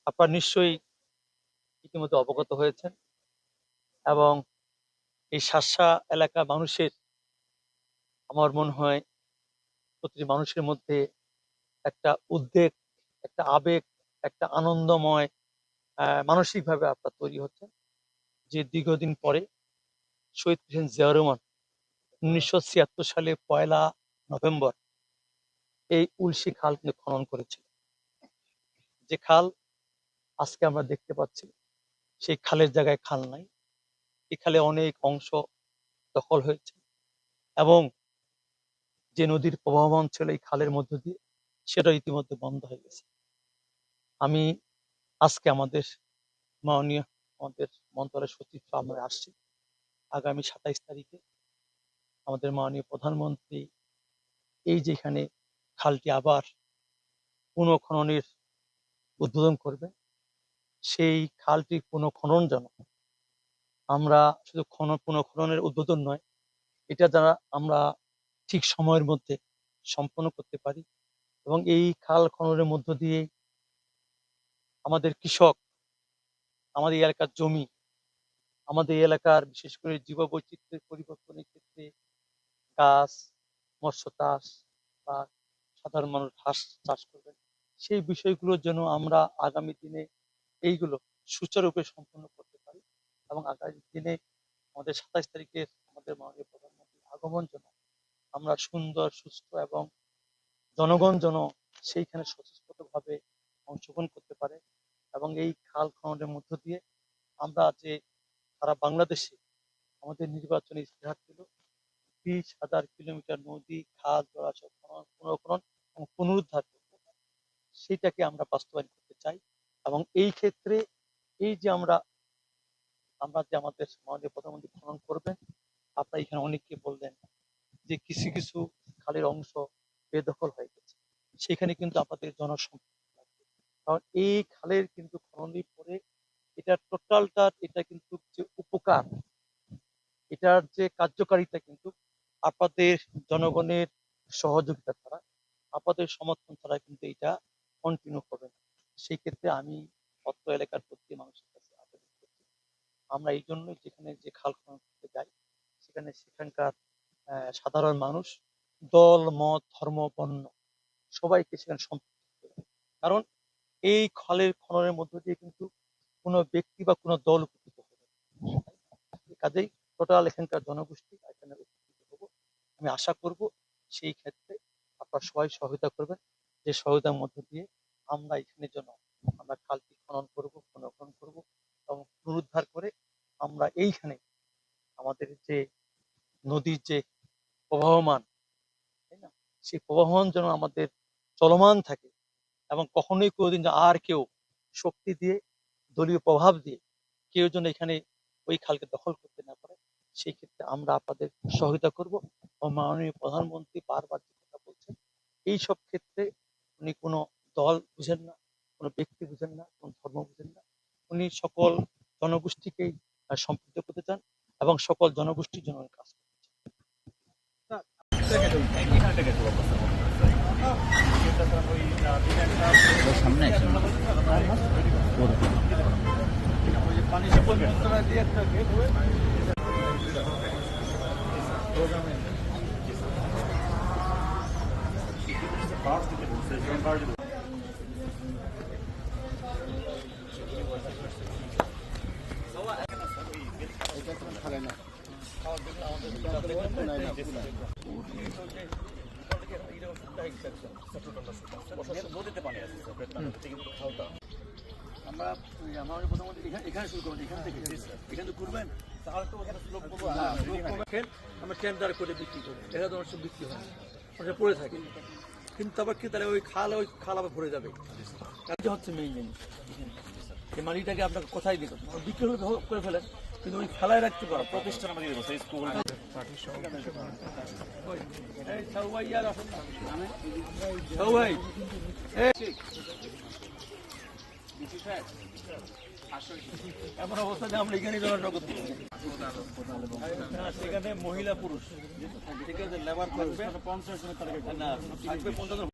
আপনারা নিশ্চয়ই ইতিমধ্যে অবগত হয়েছেন এবং এই শার্শা এলাকার মানুষের আমার মনে হয় প্রতিটি মানুষের মধ্যে একটা উদ্বেগ, একটা আবেগ, একটা আনন্দময় মানসিকভাবে আপনার তৈরি হচ্ছে যে দীর্ঘদিন পরে শহীদ প্রেসিডেন্ট জিয়াউর রহমান 1976 সালে 1 নভেম্বর এই উলশি খাল কিন্তু খনন করেছিল। যে খাল আজকে আমরা দেখতে পাচ্ছি সেই খালের জায়গায় খাল নাই, এই খালে অনেক অংশ দখল হয়েছে এবং যে নদীর প্রবাহমান ছিল এই খালের মধ্য দিয়ে সেটা ইতিমধ্যে বন্ধ হয়ে গেছে। আমি আজকে আমাদের মন্ত্রণালয়ের সচিব আমরা আসছি, আগামী 27 তারিখে আমাদের মাননীয় প্রধানমন্ত্রী এই যেখানে খালটি আবার পুনঃখননের উদ্বোধন করবেন, সেই খালটি পুনঃখনন যেন আমরা শুধু পুনঃখননের উদ্বোধন নয়, এটা যারা আমরা ঠিক সময়ের মধ্যে সম্পন্ন করতে পারি এবং এই খাল খননের মধ্য দিয়ে আমাদের কৃষক, আমাদের এলাকার জমি, আমাদের এলাকার বিশেষ করে জীববৈচিত্র্যের পরিবর্তনের ক্ষেত্রে গাছ, মৎস্য চাষ বা সাধারণ মানুষ হাঁস চাষ করবেন, সেই বিষয়গুলোর জন্য আমরা আগামী দিনে এইগুলো সুচারুরূপে সম্পন্ন করতে পারি এবং আগামী দিনে আমাদের 27 তারিখের আমাদের মাননীয় প্রধানমন্ত্রীর আগমন জন্য আমরা সুন্দর, সুস্থ এবং জনগণ যেন সেইখানে স্বতঃস্ফূর্তভাবে অংশগ্রহণ করতে পারে এবং এই খাল খননের মধ্য দিয়ে আমরা যে সারা বাংলাদেশে আমাদের নির্বাচনী ইশতেহার ছিল 20,000 কিলোমিটার নদী, খাল, জলাশয় পুনঃখনন এবং পুনরুদ্ধার করতে, সেটাকে আমরা বাস্তবায়ন করতে চাই এবং এই ক্ষেত্রে এই যে আমরা যে আমাদের মাননীয় প্রধানমন্ত্রী খনন করবেন, আপনারা এখানে অনেককে বললেন যে কিছু কিছু খালের অংশ বেদখল হয়ে গেছে, সেখানে কিন্তু আপনাদের জনসম্পৃক্তি লাগবে, কারণ এই খালের কিন্তু খননের পরে এটা টোটালটা এটা কিন্তু যে উপকার, এটার যে কার্যকারিতা কিন্তু আপনাদের জনগণের সহযোগিতা ছাড়া, আপনাদের সমর্থন ছাড়া কিন্তু এটা কন্টিনিউ হবে না। সেই ক্ষেত্রে আমি অত্র এলাকার প্রতি মানুষের কাছে আবেদন করছি, আমরা এই জন্যই যেখানে যে খাল খনন করতে যাই সেখানকার সাধারণ মানুষ দল, মত, ধর্ম, বর্ণ সবাইকে সেখানে সম্পৃক্ত করবে, কারণ এই খালের খননের মধ্য দিয়ে কিন্তু কোনো ব্যক্তি বা কোনো দল উপকৃত হবে না। কাজেই টোটাল এখানকার জনগোষ্ঠী এখানে উপকৃত হবো। আমি আশা করব সেই ক্ষেত্রে আপনারা সবাই সহায়তা করবেন, যে সহায়তার মধ্য দিয়ে আমরা এখানে জন্য আমরা খালটি খনন করব, পুনঃখনন করব এবং পুনরুদ্ধার করে আমরা এইখানে আমাদের যে নদীর যে প্রবাহমান, তাই না, সেই প্রবাহমান যেন আমাদের চলমান থাকে এবং কখনোই কোনোদিন আর কেউ শক্তি দিয়ে, দলীয় প্রভাব দিয়ে কেউ যেন এখানে ওই খালকে দখল করতে না পারে, সেই ক্ষেত্রে আমরা আপনাদের সহায়তা করব। এবং মাননীয় প্রধানমন্ত্রী বারবার যে কথা বলছেন, এইসব ক্ষেত্রে উনি কোনো দল বুঝেন না, কোনো ব্যক্তি বুঝেন না, কোনো ধর্ম বুঝেন না, উনি সকল জনগোষ্ঠীকেই সম্পৃক্ত করতে চান এবং সকল জনগোষ্ঠীর জন্য কাজ করতে চান। আমরা এখানে শুরু করবো, এখান থেকে এখানে করবেন, তাহলে তো ওখানে স্লোপ করবো, আমরা টেন্ডার করে বিক্রি করবো, এটা তো অনেক বিক্রি হয়, ওটা পড়ে থাকে, কিন্তু আবার কি তাহলে ওই খাল আবার ভরে যাবে, এটা হচ্ছে মেইন জিনিস। এই মাটিটাকে আপনাকে কোথায় দিতে বিক্রি হলে করে ফেলেন, কিন্তু ওই ফেলায় রাখতে পারো প্রতিষ্ঠান আমাকে দেবো সেই স্কুল। এমন অবস্থা যে আমরা এখানে সেখানে মহিলা পুরুষ ঠিক আছে, লেবার করবে 50 জন,